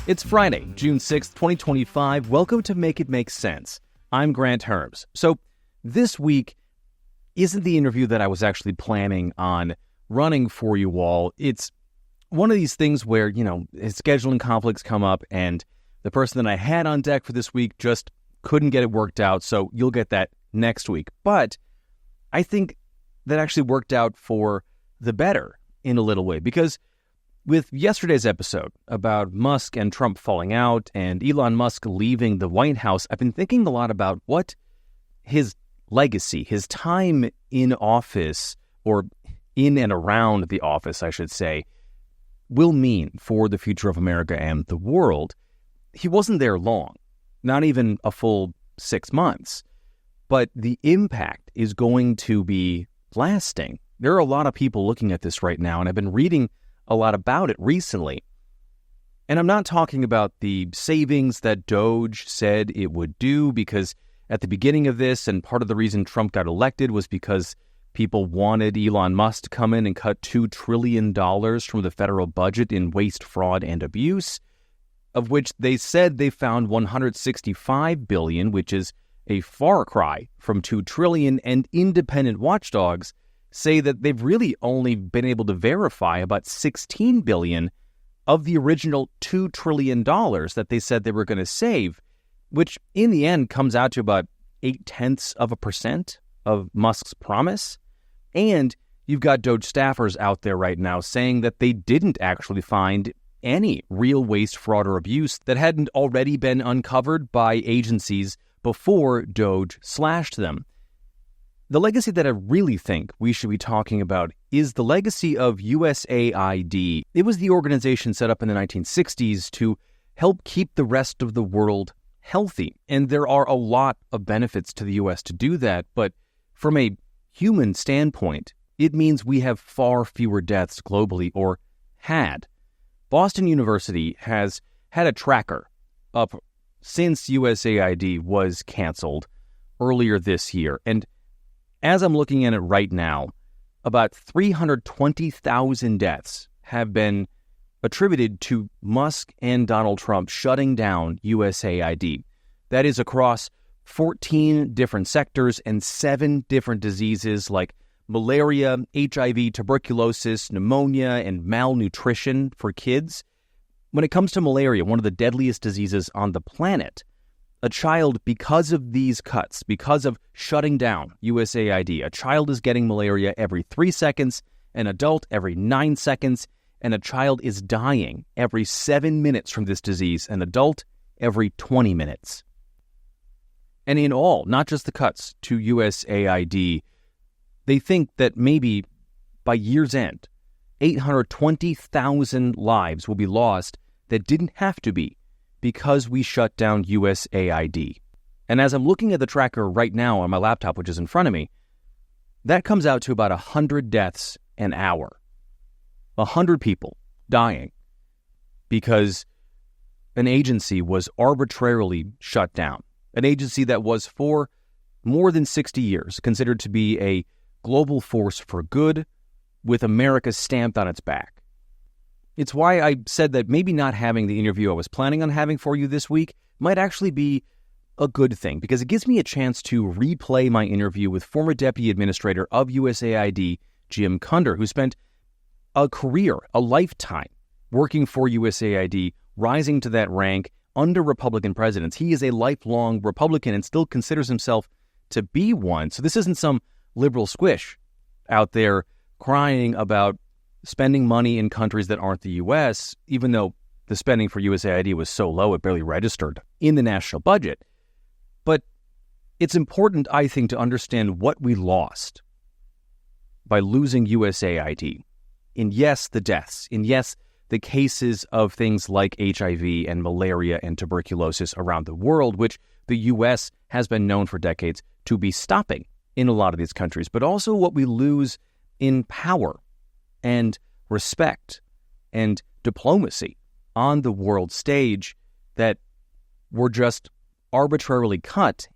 It's Friday, June 6th, 2025. Welcome to Make It Make Sense. I'm Grant Herms. So this week isn't the interview that I was actually planning on running for you all. It's one of these things where, scheduling conflicts come up and the person that I had on deck for this week just couldn't get it worked out. So you'll get that next week. But I think that actually worked out for the better in a little way, because with yesterday's episode about Musk and Trump falling out and Elon Musk leaving the White House, I've been thinking a lot about what his legacy, his time in office, or in and around the office, I should say, will mean for the future of America and the world. He wasn't there long, not even a full 6 months, but the impact is going to be lasting. There are a lot of people looking at this right now, and I've been reading a lot about it recently. And I'm not talking about the savings that DOGE said it would do, because at the beginning of this, and part of the reason Trump got elected was because people wanted Elon Musk to come in and cut $2 trillion from the federal budget in waste, fraud, and abuse, of which they said they found $165 billion, which is a far cry from $2 trillion, and independent watchdogs say that they've really only been able to verify about $16 billion of the original $2 trillion that they said they were going to save, which in the end comes out to about 0.8% of Musk's promise. And you've got DOGE staffers out there right now saying that they didn't actually find any real waste, fraud, or abuse that hadn't already been uncovered by agencies before DOGE slashed them. The legacy that I really think we should be talking about is the legacy of USAID. It was the organization set up in the 1960s to help keep the rest of the world healthy. And there are a lot of benefits to the U.S. to do that. But from a human standpoint, it means we have far fewer deaths globally, or had. Boston University has had a tracker up since USAID was canceled earlier this year. And as I'm looking at it right now, about 320,000 deaths have been attributed to Musk and Donald Trump shutting down USAID. That is across 14 different sectors and 7 different diseases like malaria, HIV, tuberculosis, pneumonia, and malnutrition for kids. When it comes to malaria, one of the deadliest diseases on the planet, a child, because of these cuts, because of shutting down USAID, a child is getting malaria every 3 seconds, an adult every 9 seconds, and a child is dying every 7 minutes from this disease, an adult every 20 minutes. And in all, not just the cuts to USAID, they think that maybe by year's end, 820,000 lives will be lost that didn't have to be, because we shut down USAID. And as I'm looking at the tracker right now on my laptop, which is in front of me, that comes out to about 100 deaths an hour. 100 people dying because an agency was arbitrarily shut down. An agency that was for more than 60 years considered to be a global force for good, with America stamped on its back. It's why I said that maybe not having the interview I was planning on having for you this week might actually be a good thing, because it gives me a chance to replay my interview with former Deputy Administrator of USAID, Jim Kunder, who spent a career, a lifetime, working for USAID, rising to that rank under Republican presidents. He is a lifelong Republican and still considers himself to be one. So this isn't some liberal squish out there crying about spending money in countries that aren't the U.S., even though the spending for USAID was so low it barely registered in the national budget. But it's important, I think, to understand what we lost by losing USAID. And yes, the deaths. And yes, the cases of things like HIV and malaria and tuberculosis around the world, which the U.S. has been known for decades to be stopping in a lot of these countries. But also what we lose in power and respect and diplomacy on the world stage that were just arbitrarily cut.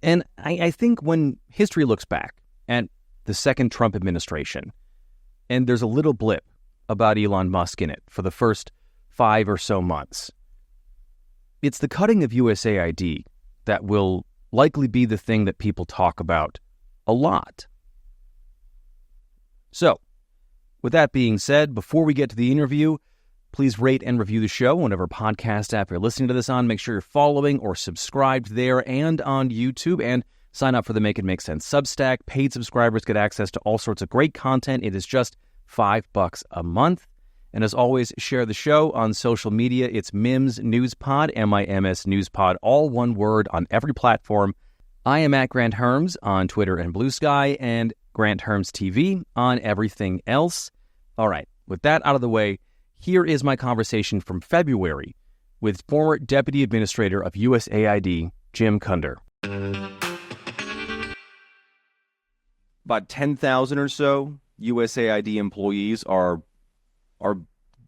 And I think when history looks back at the second Trump administration, and there's a little blip about Elon Musk in it for the first 5 or so months, it's the cutting of USAID that will likely be the thing that people talk about a lot. So, with that being said, before we get to the interview, please rate and review the show, whatever podcast app you're listening to this on. Make sure you're following or subscribed there and on YouTube, and sign up for the Make It Make Sense Substack. Paid subscribers get access to all sorts of great content. It is just $5 a month. And as always, share the show on social media. It's MIMS Newspod, MIMS Newspod, all one word on every platform. I am at Grant Herms on Twitter and Blue Sky, and Grant Herms TV on everything else. All right, with that out of the way, here is my conversation from February with former Deputy Administrator of USAID, Jim Kunder. About 10,000 or so USAID employees are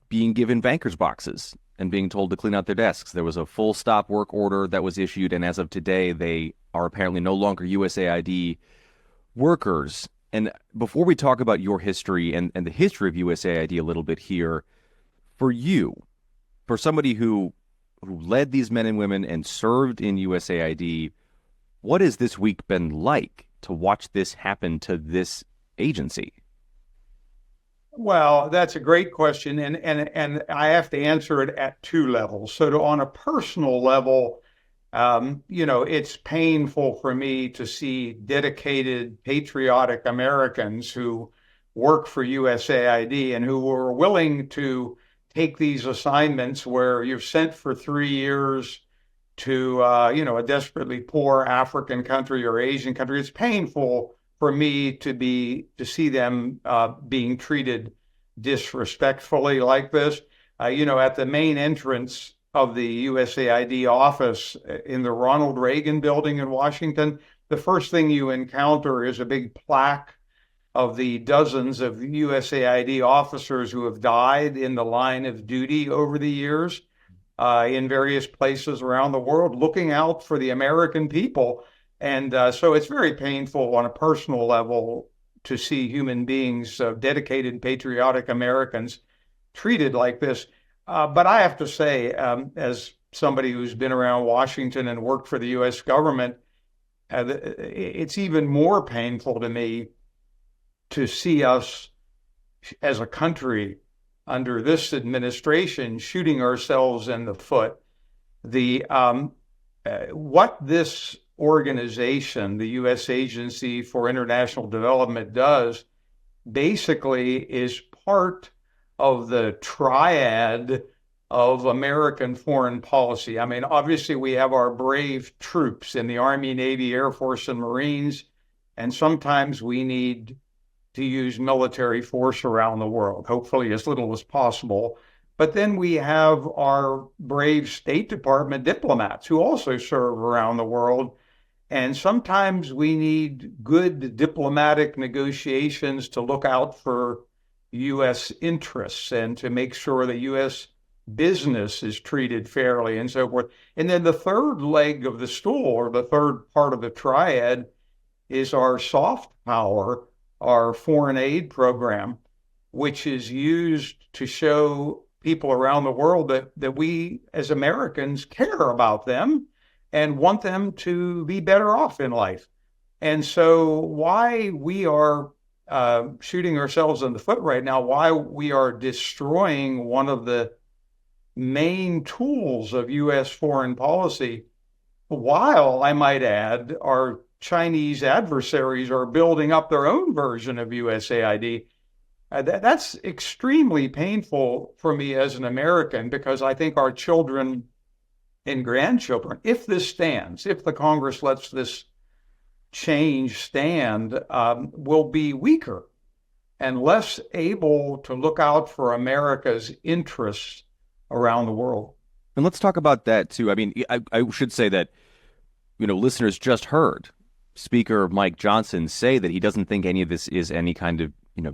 being given banker's boxes and being told to clean out their desks. There was a full stop work order that was issued, and as of today, they are apparently no longer USAID workers. And before we talk about your history and the history of USAID a little bit here, for you, for somebody who led these men and women and served in USAID, what has this week been like to watch this happen to this agency? Well, that's a great question, and I have to answer it at two levels. So on a personal level, it's painful for me to see dedicated, patriotic Americans who work for USAID and who were willing to take these assignments where you're sent for 3 years to, a desperately poor African country or Asian country. It's painful for me to see them being treated disrespectfully like this. At the main entrance of the USAID office in the Ronald Reagan building in Washington, the first thing you encounter is a big plaque of the dozens of USAID officers who have died in the line of duty over the years in various places around the world, looking out for the American people. And so it's very painful on a personal level to see human beings, dedicated, patriotic Americans, treated like this. But I have to say, as somebody who's been around Washington and worked for the U.S. government, it's even more painful to me to see us as a country under this administration shooting ourselves in the foot. What this organization, the U.S. Agency for International Development, does basically is part of the triad of American foreign policy. I mean, obviously we have our brave troops in the Army, Navy, Air Force, and Marines, and sometimes we need to use military force around the world, hopefully as little as possible. But then we have our brave State Department diplomats who also serve around the world. And sometimes we need good diplomatic negotiations to look out for U.S. interests and to make sure that U.S. business is treated fairly and so forth. And then the third leg of the stool, or the third part of the triad, is our soft power, our foreign aid program, which is used to show people around the world that we as Americans care about them and want them to be better off in life. And so why we are shooting ourselves in the foot right now, why we are destroying one of the main tools of U.S. foreign policy, while, I might add, our Chinese adversaries are building up their own version of USAID. That's extremely painful for me as an American, because I think our children and grandchildren, if this stands, if the Congress lets this change stand, will be weaker and less able to look out for America's interests around the world. And let's talk about that too. I mean, I should say that, listeners just heard Speaker Mike Johnson say that he doesn't think any of this is any kind of,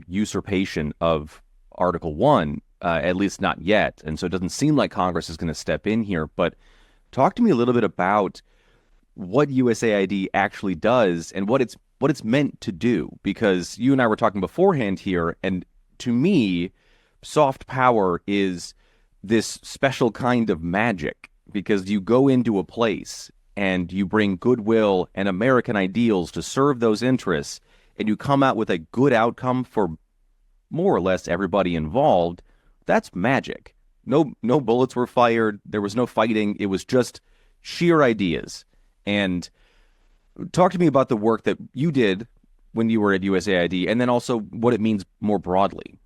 usurpation of Article 1, at least not yet. And so it doesn't seem like Congress is going to step in here. But talk to me a little bit about what USAID actually does and what it's meant to do, because you and I were talking beforehand here, and to me, soft power is this special kind of magic because you go into a place and you bring goodwill and American ideals to serve those interests, and you come out with a good outcome for more or less everybody involved. That's magic. No bullets were fired. There was no fighting. It was just sheer ideas. And talk to me about the work that you did when you were at USAID, and then also what it means more broadly.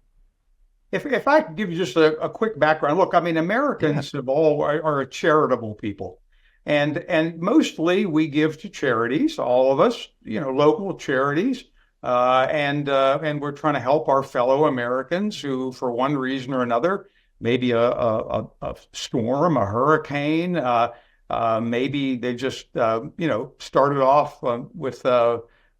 If I could give you just a quick background, look, I mean, Americans of all are a charitable people, and mostly we give to charities, all of us, local charities, and we're trying to help our fellow Americans who, for one reason or another, maybe a storm, a hurricane, maybe they just started off with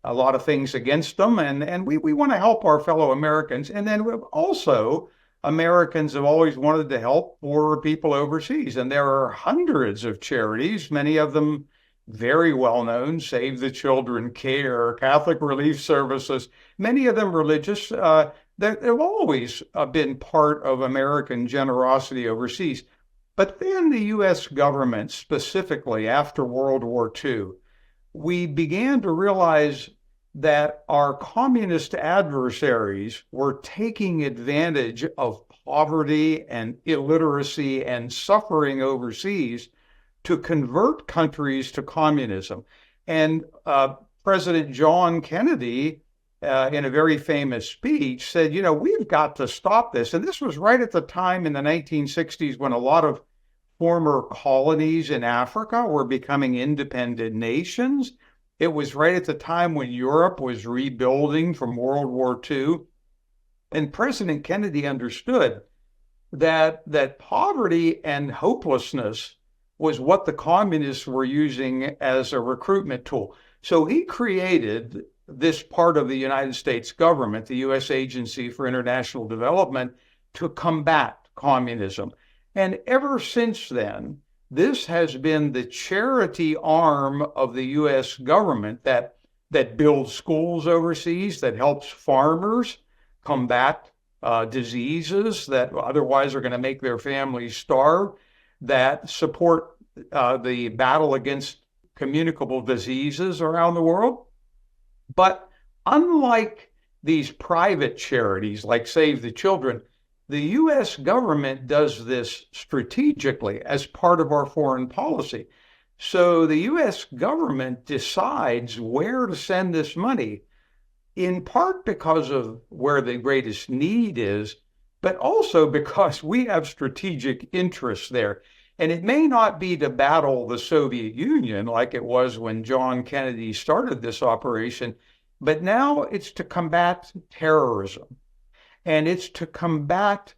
a lot of things against them, and we want to help our fellow Americans. And then also, Americans have always wanted to help poorer people overseas, and there are hundreds of charities, many of them very well known: Save the Children, CARE, Catholic Relief Services, many of them religious. They've always been part of American generosity overseas. But then the U.S. government, specifically after World War II, we began to realize that our communist adversaries were taking advantage of poverty and illiteracy and suffering overseas to convert countries to communism. And President John Kennedy, in a very famous speech, said, we've got to stop this. And this was right at the time in the 1960s when a lot of former colonies in Africa were becoming independent nations. It was right at the time when Europe was rebuilding from World War II. And President Kennedy understood that poverty and hopelessness was what the communists were using as a recruitment tool. So he created this part of the United States government, the U.S. Agency for International Development, to combat communism. And ever since then, this has been the charity arm of the U.S. government that builds schools overseas, that helps farmers combat diseases that otherwise are going to make their families starve, that support the battle against communicable diseases around the world. But unlike these private charities like Save the Children, the U.S. government does this strategically as part of our foreign policy. So the U.S. government decides where to send this money, in part because of where the greatest need is, but also because we have strategic interests there. And it may not be to battle the Soviet Union like it was when John Kennedy started this operation, but now it's to combat terrorism. And it's to combat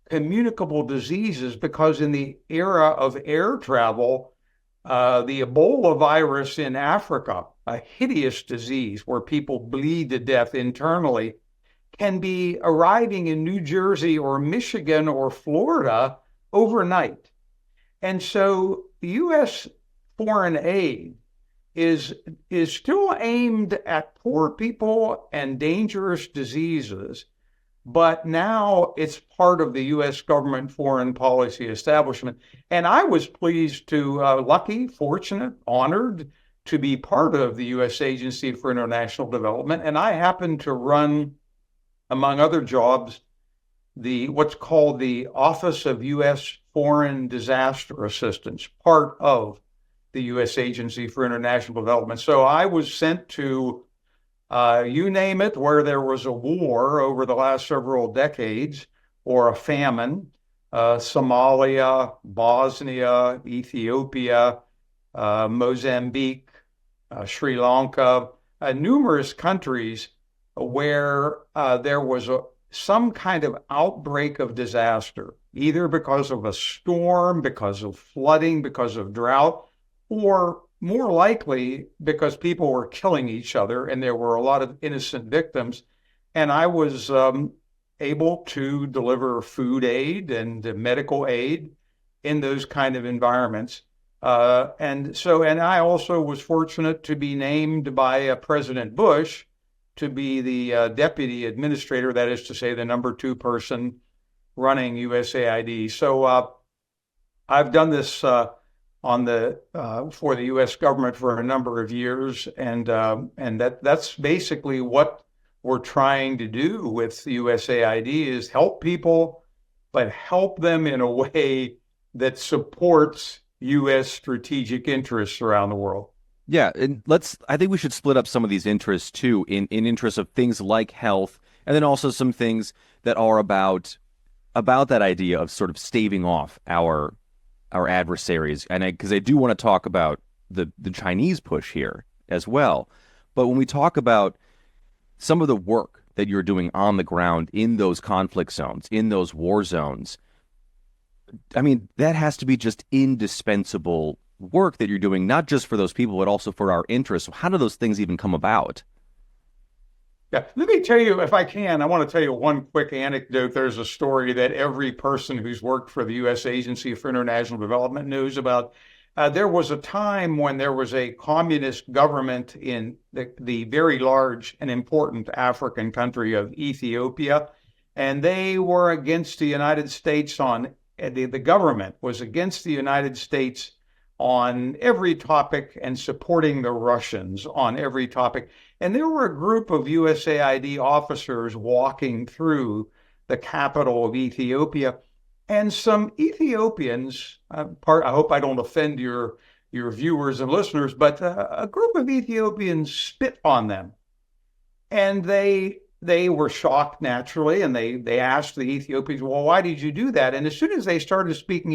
communicable diseases, because in the era of air travel, the Ebola virus in Africa, a hideous disease where people bleed to death internally, can be arriving in New Jersey or Michigan or Florida overnight. And so the U.S. foreign aid is still aimed at poor people and dangerous diseases, but now it's part of the U.S. government foreign policy establishment. And I was pleased lucky, fortunate, honored to be part of the U.S. Agency for International Development. And I happened to run, among other jobs, what's called the Office of U.S. Foreign Disaster Assistance, part of the U.S. Agency for International Development. So I was sent to, you name it, where there was a war over the last several decades or a famine, Somalia, Bosnia, Ethiopia, Mozambique, Sri Lanka, numerous countries where there was some kind of outbreak of disaster, either because of a storm, because of flooding, because of drought, or more likely because people were killing each other and there were a lot of innocent victims. And I was able to deliver food aid and medical aid in those kind of environments. And I also was fortunate to be named by President Bush to be the deputy administrator, that is to say, the number 2 person running USAID. So I've done this on the for the U.S. government for a number of years, and that's basically what we're trying to do with USAID is help people, but help them in a way that supports U.S. strategic interests around the world. Yeah, and I think we should split up some of these interests too in interests of things like health, and then also some things that are about that idea of sort of staving off our adversaries. And because I do want to talk about the Chinese push here as well. But when we talk about some of the work that you're doing on the ground in those conflict zones, in those war zones, I mean, that has to be just indispensable work that you're doing, not just for those people, but also for our interests. How do those things even come about? Yeah, let me tell you, if I can, I want to tell you one quick anecdote. There's a story that every person who's worked for the U.S. Agency for International Development knows about. There was a time when there was a communist government in the very large and important African country of Ethiopia, and they were against the United States on, the government was against the United States on every topic and supporting the Russians on every topic. And there were a group of USAID officers walking through the capital of Ethiopia, and some Ethiopians, I hope I don't offend your viewers and listeners, but a group of Ethiopians spit on them. And they were shocked naturally, and they asked the Ethiopians, well, why did you do that? And as soon as they started speaking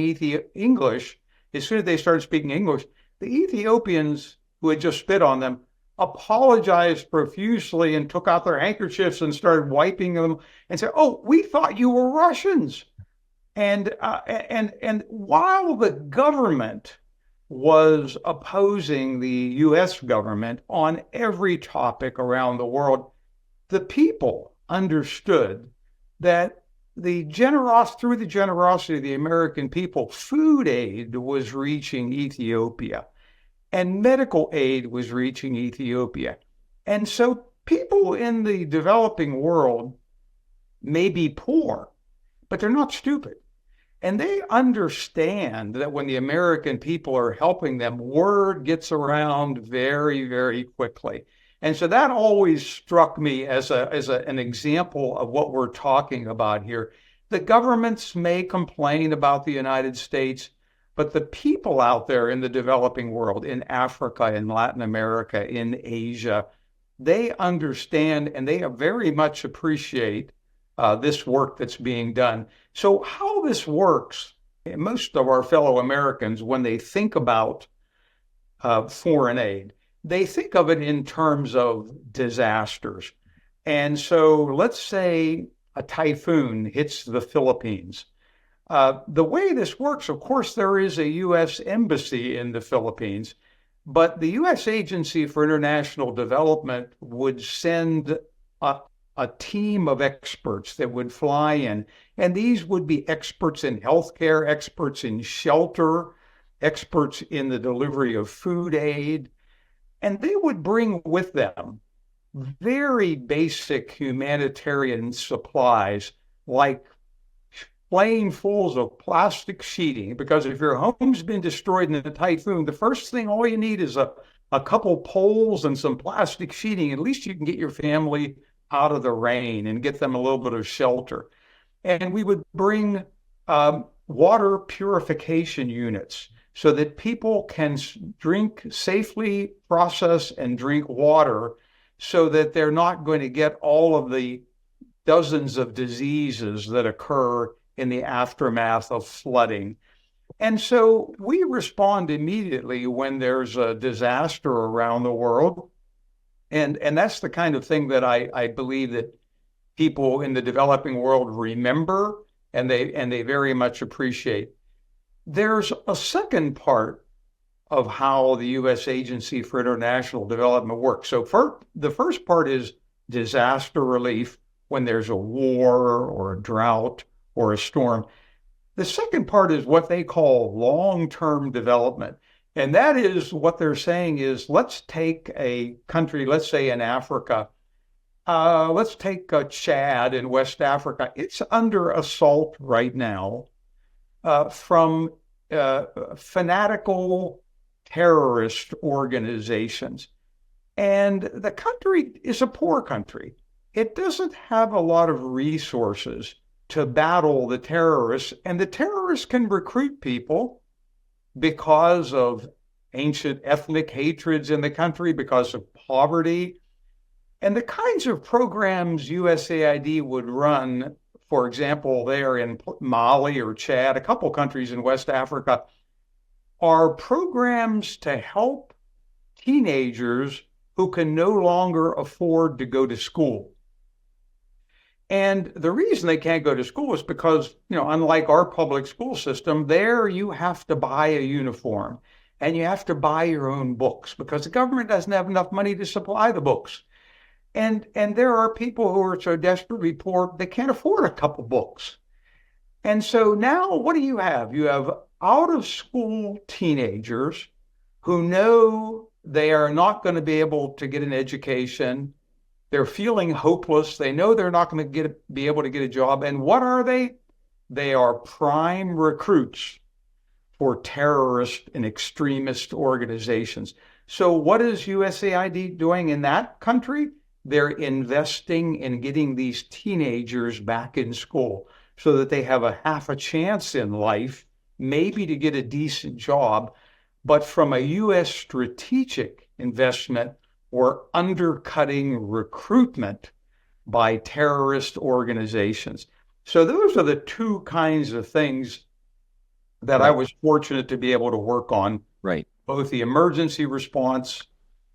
English, the Ethiopians who had just spit on them apologized profusely and took out their handkerchiefs and started wiping them and said, "Oh, we thought you were Russians." And while the government was opposing the U.S. government on every topic around the world, the people understood that through the generosity of the American people, food aid was reaching Ethiopia and medical aid was reaching Ethiopia. And so people in the developing world may be poor, but they're not stupid. And they understand that when the American people are helping them, word gets around very, very quickly. And so that always struck me as an example of what we're talking about here. The governments may complain about the United States, but the people out there in the developing world, in Africa, in Latin America, in Asia, they understand and they very much appreciate this work that's being done. So how this works, most of our fellow Americans, when they think about foreign aid, they think of it in terms of disasters. And so let's say a typhoon hits the Philippines. The way this works, of course, there is a U.S. embassy in the Philippines, but the U.S. Agency for International Development would send a team of experts that would fly in, and these would be experts in healthcare, experts in shelter, experts in the delivery of food aid, and they would bring with them very basic humanitarian supplies like planefuls of plastic sheeting, because if your home's been destroyed in a typhoon, the first thing, all you need is a couple poles and some plastic sheeting. At least you can get your family out of the rain and get them a little bit of shelter. And we would bring water purification units so that people can safely process and drink water so that they're not going to get all of the dozens of diseases that occur in the aftermath of flooding. And so we respond immediately when there's a disaster around the world. And that's the kind of thing that I believe that people in the developing world remember and they very much appreciate. There's a second part of how the U.S. Agency for International Development works. So the first part is disaster relief when there's a war or a drought or a storm. The second part is what they call long-term development. And that is what they're saying is, let's take a country, let's say in Africa, let's take Chad in West Africa. It's under assault right now from fanatical terrorist organizations. And the country is a poor country. It doesn't have a lot of resources to battle the terrorists, and the terrorists can recruit people because of ancient ethnic hatreds in the country, because of poverty. And the kinds of programs USAID would run, for example, there in Mali or Chad, a couple countries in West Africa, are programs to help teenagers who can no longer afford to go to school. And the reason they can't go to school is because, unlike our public school system, there you have to buy a uniform and you have to buy your own books because the government doesn't have enough money to supply the books. And there are people who are so desperately poor, they can't afford a couple books. And so now what do you have? You have out of school teenagers who know they are not going to be able to get an education. They're feeling hopeless. They know they're not going to be able to get a job. And what are they? They are prime recruits for terrorist and extremist organizations. So what is USAID doing in that country? They're investing in getting these teenagers back in school so that they have a half a chance in life, maybe to get a decent job. But from a U.S. strategic investment, we're undercutting recruitment by terrorist organizations. So those are the two kinds of things that I was fortunate to be able to work on. Right. Both the emergency response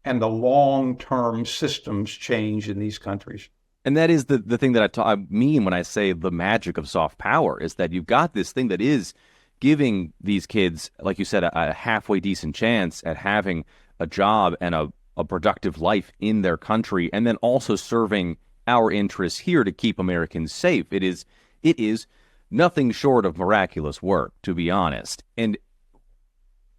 and the long-term systems change in these countries. And that is the thing that I mean when I say the magic of soft power, is that you've got this thing that is giving these kids, like you said, a halfway decent chance at having a job and a productive life in their country, and then also serving our interests here to keep Americans safe. It is nothing short of miraculous work, to be honest. And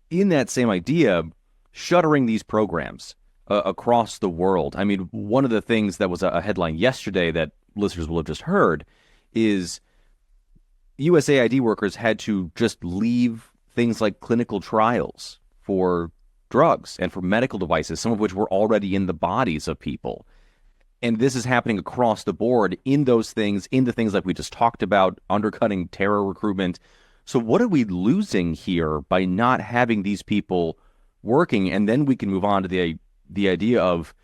in that same idea, shuttering these programs across the world. I mean, one of the things that was a headline yesterday that listeners will have just heard is USAID workers had to just leave things like clinical trials for drugs and for medical devices, some of which were already in the bodies of people. And this is happening across the board in those things, in the things like we just talked about, undercutting terror recruitment. So what are we losing here by not having these people working? And then we can move on to the idea of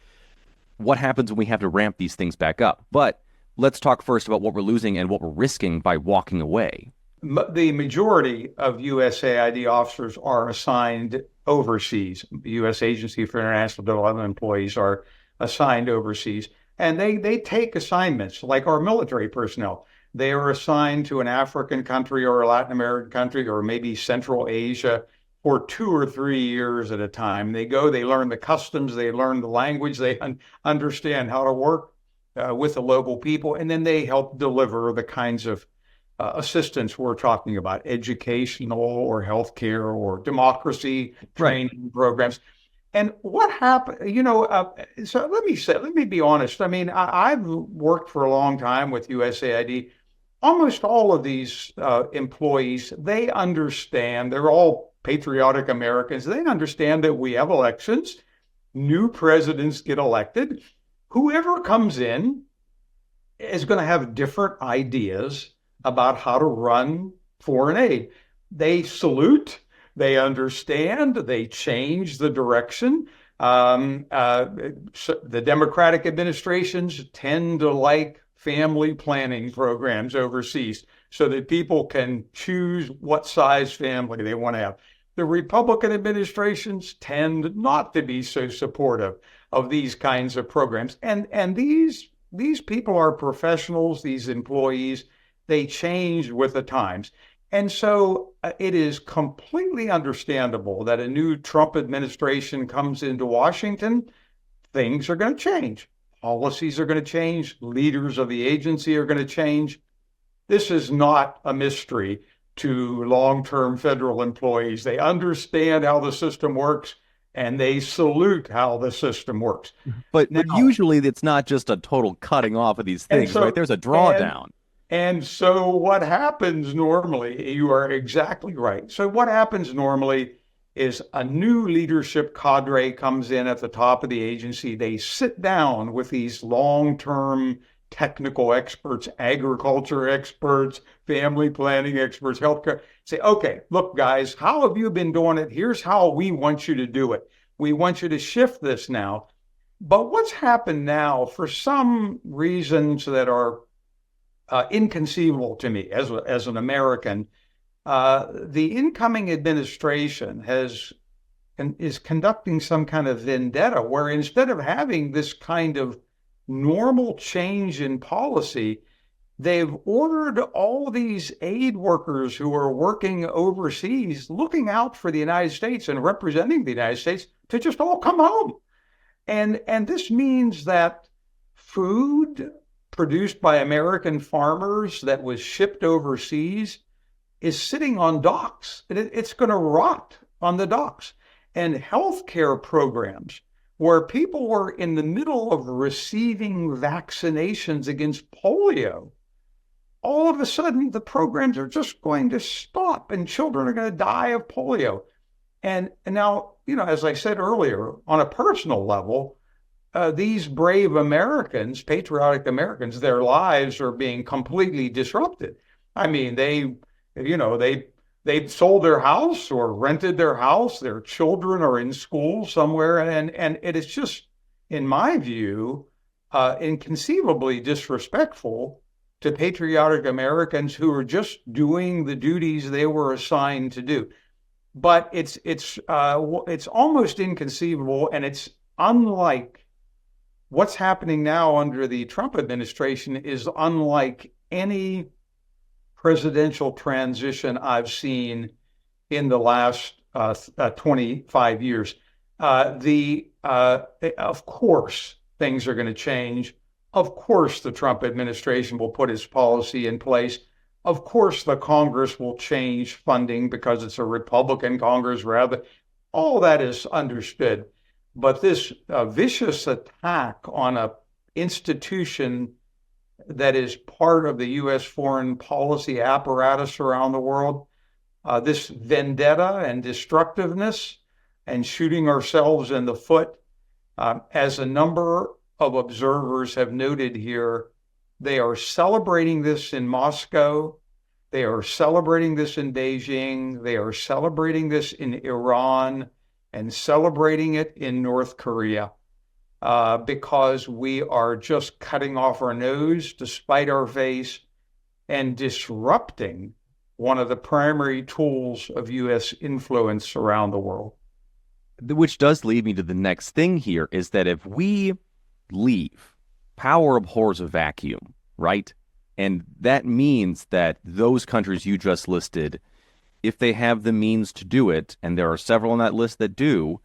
what happens when we have to ramp these things back up. But let's talk first about what we're losing and what we're risking by walking away. The majority of USAID officers are assigned overseas. The U.S. Agency for International Development employees are assigned overseas. And they take assignments like our military personnel. They are assigned to an African country or a Latin American country or maybe Central Asia for 2 or 3 years at a time. They go, they learn the customs, they learn the language, they understand how to work with the local people, and then they help deliver the kinds of assistance we're talking about, educational or healthcare or democracy training programs. And what happened, so let me be honest. I mean, I've worked for a long time with USAID. Almost all of these employees, they understand, they're all patriotic Americans. They understand that we have elections, new presidents get elected. Whoever comes in is going to have different ideas about how to run foreign aid. They salute, they understand, they change the direction. So the Democratic administrations tend to like family planning programs overseas so that people can choose what size family they want to have. The Republican administrations tend not to be so supportive of these kinds of programs. And these people are professionals, these employees, they change with the times. And so it is completely understandable that a new Trump administration comes into Washington, things are going to change. Policies are going to change. Leaders of the agency are going to change. This is not a mystery to long-term federal employees. They understand how the system works, and they salute how the system works. But usually it's not just a total cutting off of these things, right? There's a drawdown. And so what happens normally, you are exactly right. So what happens normally is a new leadership cadre comes in at the top of the agency. They sit down with these long-term technical experts, agriculture experts, family planning experts, healthcare. Say, okay, look, guys, how have you been doing it? Here's how we want you to do it. We want you to shift this now. But what's happened now, for some reasons that are inconceivable to me as an American, the incoming administration is conducting some kind of vendetta where instead of having this kind of normal change in policy, they've ordered all these aid workers who are working overseas, looking out for the United States and representing the United States, to just all come home. And this means that food produced by American farmers that was shipped overseas is sitting on docks. It's going to rot on the docks. And healthcare programs where people were in the middle of receiving vaccinations against polio, all of a sudden the programs are just going to stop and children are going to die of polio. And now, as I said earlier, on a personal level, these brave Americans, patriotic Americans, their lives are being completely disrupted. I mean, they've sold their house or rented their house. Their children are in school somewhere, and it is just, in my view, inconceivably disrespectful to patriotic Americans who are just doing the duties they were assigned to do. But it's almost inconceivable, and it's unlike what's happening now under the Trump administration is unlike any presidential transition I've seen in the last 25 years. Of course, things are going to change. Of course, the Trump administration will put its policy in place. Of course, the Congress will change funding because it's a Republican Congress rather. All that is understood. But this vicious attack on an institution that is part of the U.S. foreign policy apparatus around the world, this vendetta and destructiveness and shooting ourselves in the foot, as a number of observers have noted here, they are celebrating this in Moscow. They are celebrating this in Beijing. They are celebrating this in Iran and celebrating it in North Korea, because we are just cutting off our nose to spite our face and disrupting one of the primary tools of U.S. influence around the world. Which does lead me to the next thing here, is that if we leave, power abhors a vacuum, right? And that means that those countries you just listed, if they have the means to do it, and there are several on that list that do,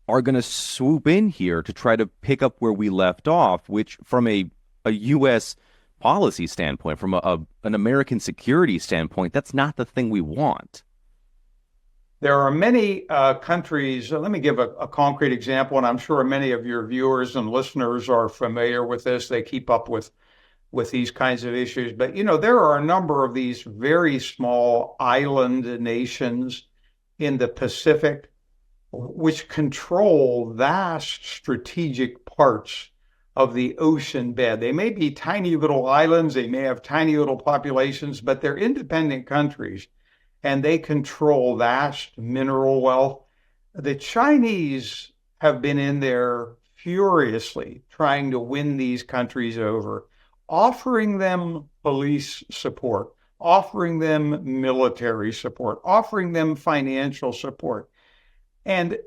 are going to swoop in here to try to pick up where we left off, which from a U.S. policy standpoint, from an American security standpoint, that's not the thing we want. There are many countries. Let me give a concrete example, and I'm sure many of your viewers and listeners are familiar with this. They keep up with these kinds of issues. But, there are a number of these very small island nations in the Pacific which control vast strategic parts of the ocean bed. They may be tiny little islands, they may have tiny little populations, but they're independent countries, and they control vast mineral wealth. The Chinese have been in there furiously trying to win these countries over, offering them police support, offering them military support, offering them financial support. And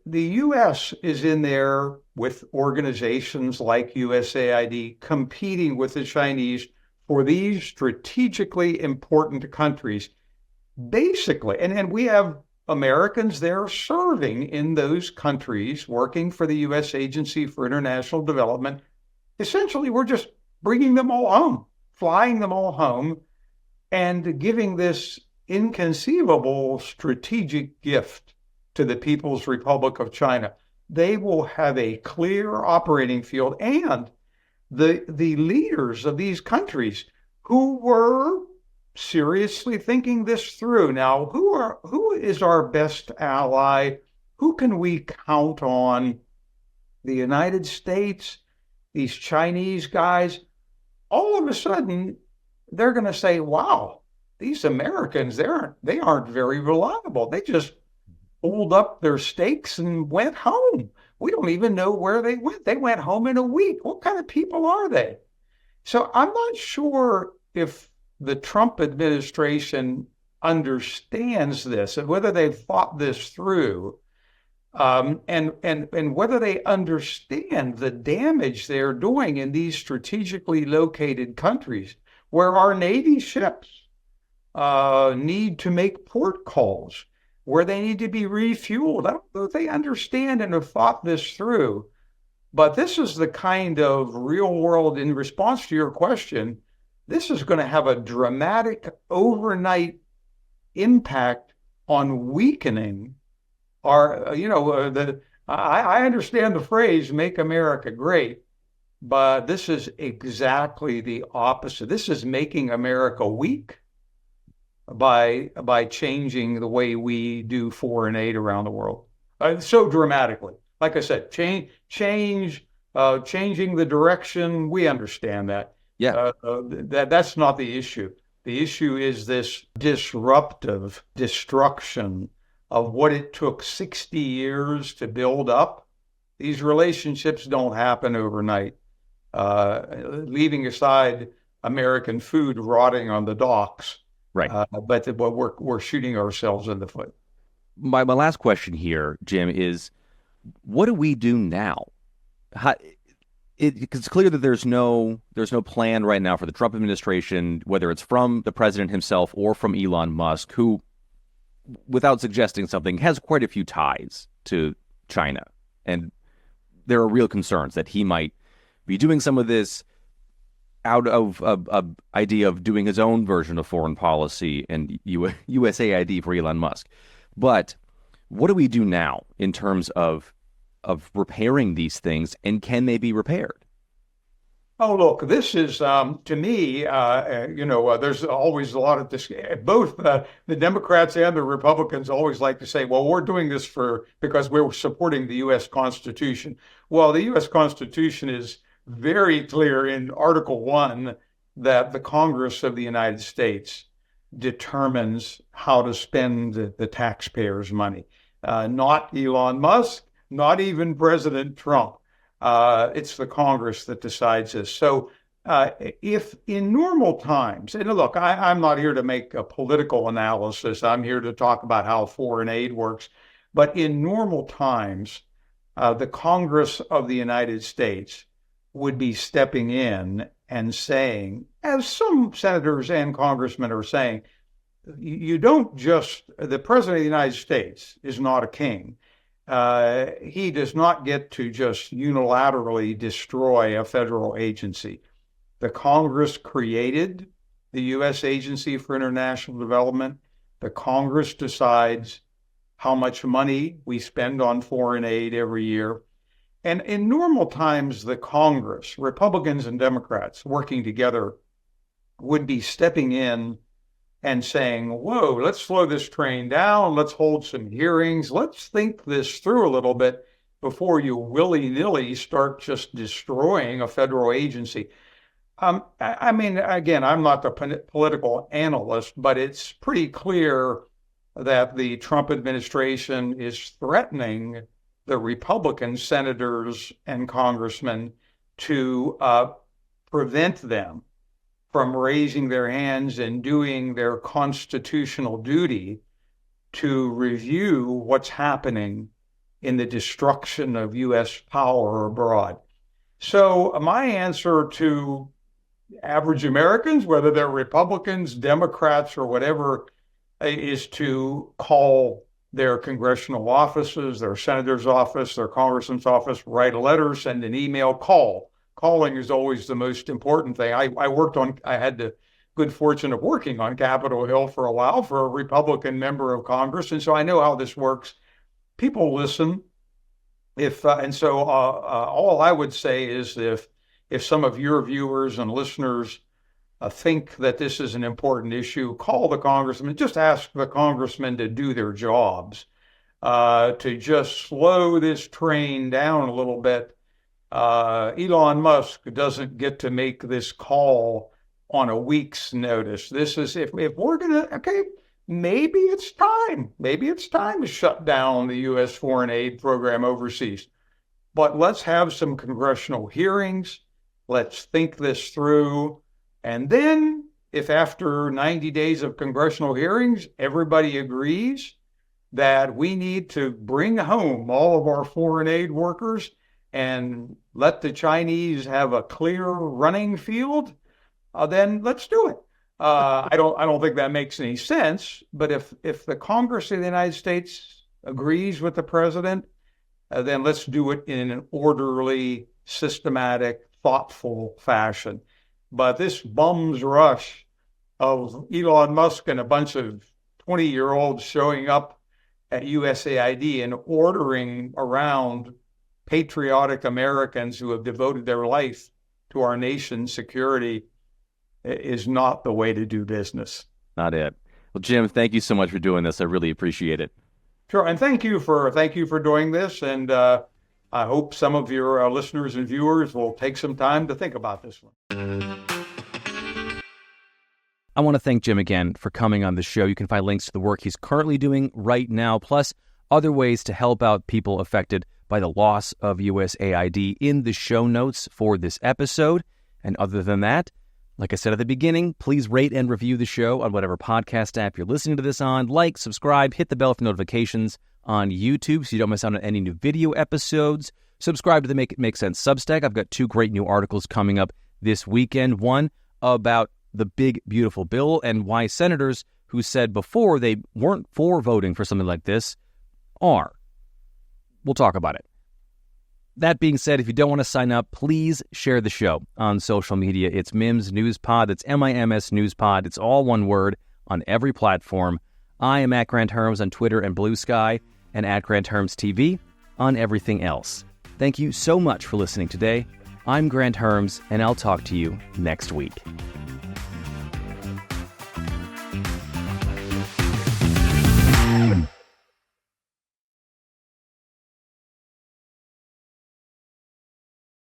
the U.S. is in there with organizations like USAID competing with the Chinese for these strategically important countries. Basically, and we have Americans there serving in those countries, working for the U.S. Agency for International Development. Essentially, we're just bringing them all home, flying them all home, and giving this inconceivable strategic gift to the People's Republic of China. They will have a clear operating field, and the leaders of these countries who were seriously thinking this through. Now, who is our best ally? Who can we count on? The United States, these Chinese guys, all of a sudden they're going to say, wow, these Americans, they aren't very reliable. They just pulled up their stakes and went home. We don't even know where they went. They went home in a week. What kind of people are they? So I'm not sure if the Trump administration understands this and whether they've thought this through, and whether they understand the damage they're doing in these strategically located countries where our Navy ships need to make port calls, where they need to be refueled. I don't know if they understand and have thought this through, but this is the kind of real world, in response to your question, this is going to have a dramatic overnight impact on weakening our, I understand the phrase "Make America Great," but this is exactly the opposite. This is making America weak by changing the way we do foreign aid around the world so dramatically. Like I said, changing the direction. We understand that. Yeah. That's not the issue. The issue is this disruptive destruction of what it took 60 years to build up. These relationships don't happen overnight. Leaving aside American food rotting on the docks, Right. But we're shooting ourselves in the foot. My last question here, Jim, is what do we do now? It's clear that there's no plan right now for the Trump administration, whether it's from the president himself or from Elon Musk, who, without suggesting something, has quite a few ties to China. And there are real concerns that he might be doing some of this out of an idea of doing his own version of foreign policy and USAID for Elon Musk. But what do we do now in terms of repairing these things, and can they be repaired? Oh, look, this is, to me, there's always a lot of this. Both the Democrats and the Republicans always like to say, well, we're doing this because we're supporting the U.S. Constitution. Well, the U.S. Constitution is very clear in Article 1 that the Congress of the United States determines how to spend the taxpayers' money. Not Elon Musk, not even President Trump. It's the Congress that decides this. So if in normal times, and look, I'm not here to make a political analysis. I'm here to talk about how foreign aid works. But in normal times, the Congress of the United States would be stepping in and saying, as some senators and congressmen are saying, the President of the United States is not a king. He does not get to just unilaterally destroy a federal agency. The Congress created the U.S. Agency for International Development. The Congress decides how much money we spend on foreign aid every year. And in normal times, the Congress, Republicans and Democrats working together, would be stepping in and saying, whoa, let's slow this train down. Let's hold some hearings. Let's think this through a little bit before you willy-nilly start just destroying a federal agency. I mean, again, I'm not the political analyst, but it's pretty clear that the Trump administration is threatening the Republican senators and congressmen to prevent them from raising their hands and doing their constitutional duty to review what's happening in the destruction of U.S. power abroad. So my answer to average Americans, whether they're Republicans, Democrats, or whatever, is to call their congressional offices, their senator's office, their congressman's office, write a letter, send an email, call. Calling is always the most important thing. I had the good fortune of working on Capitol Hill for a while for a Republican member of Congress, and so I know how this works. People listen. All I would say is if some of your viewers and listeners think that this is an important issue, call the congressman. Just ask the congressmen to do their jobs, to just slow this train down a little bit. Elon Musk doesn't get to make this call on a week's notice. This is, if we're going to, okay, maybe it's time. Maybe it's time to shut down the U.S. foreign aid program overseas. But let's have some congressional hearings. Let's think this through. And then, if after 90 days of congressional hearings, everybody agrees that we need to bring home all of our foreign aid workers and let the Chinese have a clear running field, then let's do it. I don't think that makes any sense. But if the Congress of the United States agrees with the president, then let's do it in an orderly, systematic, thoughtful fashion. But this bum's rush of Elon Musk and a bunch of 20-year-olds showing up at USAID and ordering around patriotic Americans who have devoted their life to our nation's security is not the way to do business. Not it. Well, Jim, thank you so much for doing this. I really appreciate it. Sure, and thank you for doing this. And I hope some of your listeners and viewers will take some time to think about this one. I want to thank Jim again for coming on the show. You can find links to the work he's currently doing right now, plus other ways to help out people affected by the loss of USAID in the show notes for this episode. And other than that, like I said at the beginning, please rate and review the show on whatever podcast app you're listening to this on. Like, subscribe, hit the bell for notifications on YouTube so you don't miss out on any new video episodes. Subscribe to the Make It Make Sense Substack. I've got 2 great new articles coming up this weekend. One about the big, beautiful bill and why senators who said before they weren't for voting for something like this are. We'll talk about it. That being said, if you don't want to sign up, please share the show on social media. It's MIMS News Pod. It's MIMS News Pod. It's all one word on every platform. I am at Grant Herms on Twitter and Blue Sky, and at Grant Herms TV on everything else. Thank you so much for listening today. I'm Grant Herms, and I'll talk to you next week.